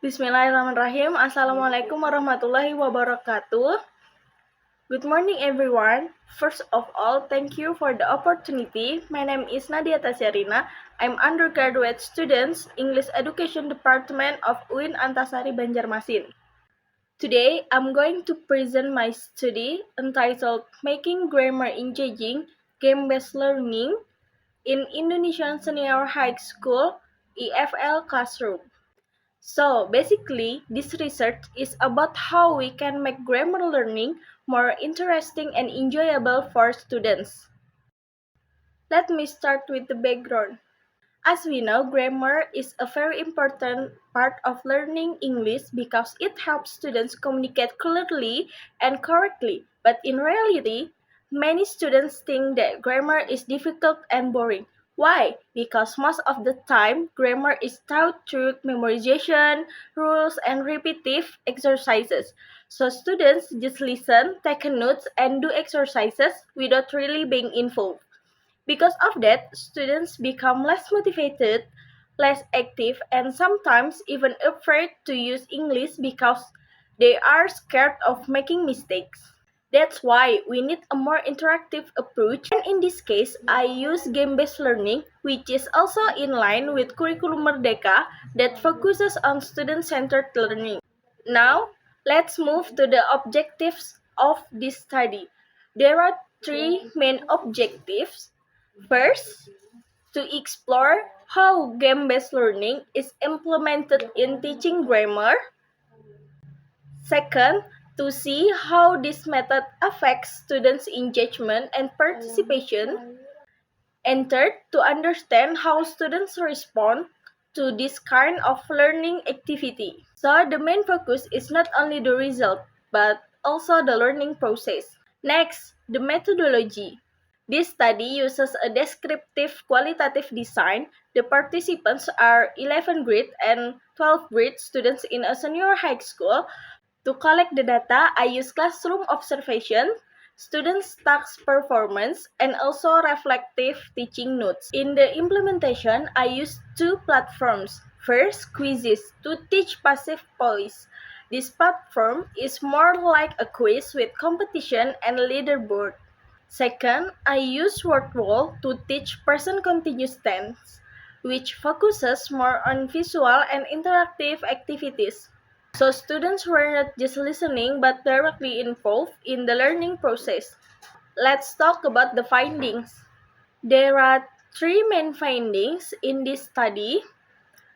Bismillahirrahmanirrahim. Assalamualaikum warahmatullahi wabarakatuh. Good morning, everyone. First of all, thank you for the opportunity. My name is Nadya Tasyarina. I'm undergraduate student, English Education Department of UIN Antasari Banjarmasin. Today, I'm going to present my study entitled Making Grammar Engaging, Game-Based Learning in Indonesian Senior High School EFL Classroom. So basically, this research is about how we can make grammar learning more interesting and enjoyable for students. Let me start with the background. As we know, grammar is a very important part of learning English because it helps students communicate clearly and correctly. But in reality, many students think that grammar is difficult and boring. Why? Because most of the time, grammar is taught through memorization, rules, and repetitive exercises. So students just listen, take notes, and do exercises without really being involved. Because of that, students become less motivated, less active, and sometimes even afraid to use English because they are scared of making mistakes. That's why we need a more interactive approach, and in this case, I use game-based learning, which is also in line with Curriculum Merdeka that focuses on student-centered learning. Now, let's move to the objectives of this study. There are three main objectives. First, to explore how game-based learning is implemented in teaching grammar. Second, to see how this method affects students' engagement and participation. And third, to understand how students respond to this kind of learning activity. So the main focus is not only the result, but also the learning process. Next, the methodology. This study uses a descriptive qualitative design. The participants are 11th grade and 12th grade students in a senior high school. To collect the data, I use classroom observation, students' task performance, and also reflective teaching notes. In the implementation, I use two platforms. First, quizzes to teach passive voice. This platform is more like a quiz with competition and leaderboard. Second, I use word wall to teach present continuous tense, which focuses more on visual and interactive activities. So students were not just listening but directly involved in the learning process. Let's talk about the findings. There are three main findings in this study.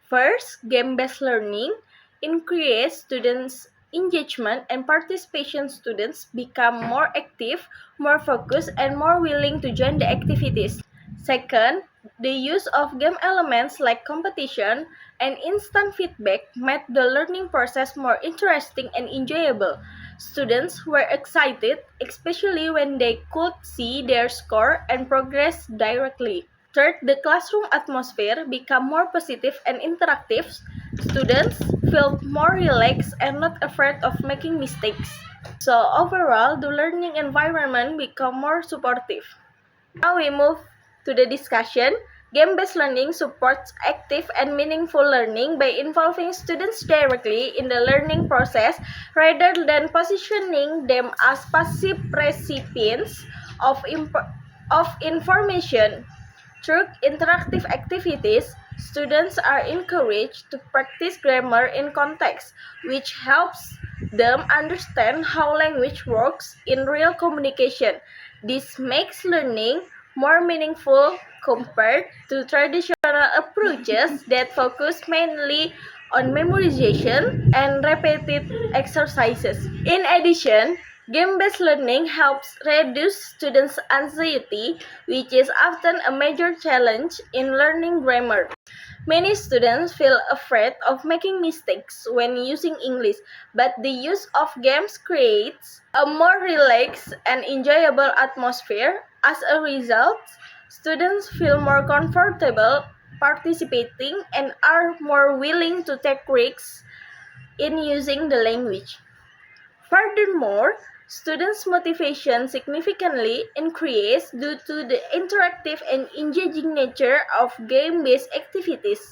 First, game-based learning increases students' engagement and participation. Students become more active, more focused, and more willing to join the activities. Second, the use of game elements like competition and instant feedback made the learning process more interesting and enjoyable. Students were excited, especially when they could see their score and progress directly. Third, the classroom atmosphere became more positive and interactive. Students felt more relaxed and not afraid of making mistakes. So overall, the learning environment became more supportive. Now we move to the discussion. Game-based learning supports active and meaningful learning by involving students directly in the learning process rather than positioning them as passive recipients of information. Through interactive activities, students are encouraged to practice grammar in context, which helps them understand how language works in real communication. This makes learning more meaningful compared to traditional approaches that focus mainly on memorization and repeated exercises. In addition, game-based learning helps reduce students' anxiety, which is often a major challenge in learning grammar. Many students feel afraid of making mistakes when using English, but the use of games creates a more relaxed and enjoyable atmosphere. As a result, students feel more comfortable participating and are more willing to take risks in using the language. Furthermore, students' motivation significantly increases due to the interactive and engaging nature of game-based activities.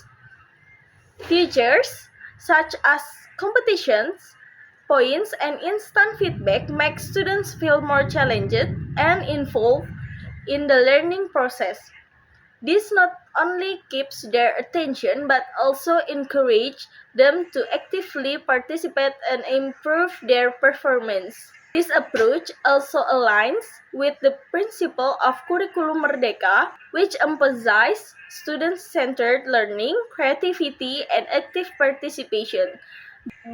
Features. such as competitions, points, and instant feedback, make students feel more challenged and involved in the learning process. This not only keeps their attention but also encourage them to actively participate and improve their performance. This approach also aligns with the principle of Curriculum Merdeka, which emphasizes student-centered learning, creativity, and active participation.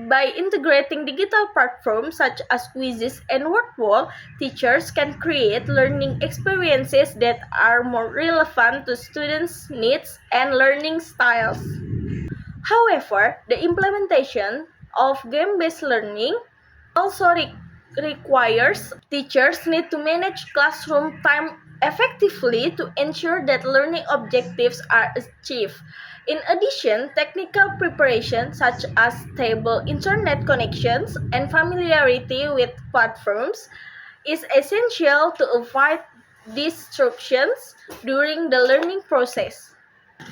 By integrating digital platforms such as quizzes and word wall, teachers can create learning experiences that are more relevant to students' needs and learning styles. However, the implementation of game-based learning also requires teachers need to manage classroom time effectively to ensure that learning objectives are achieved. In addition, technical preparation such as stable internet connections and familiarity with platforms is essential to avoid disruptions during the learning process.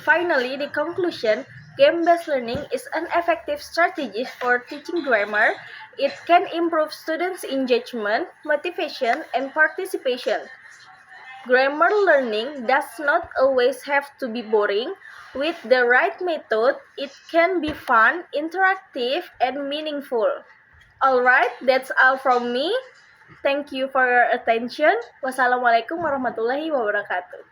Finally, the conclusion, game-based learning is an effective strategy for teaching grammar. It can improve students' engagement, motivation, and participation. Grammar learning does not always have to be boring. With the right method, it can be fun, interactive, and meaningful. Alright, that's all from me. Thank you for your attention. Wassalamualaikum warahmatullahi wabarakatuh.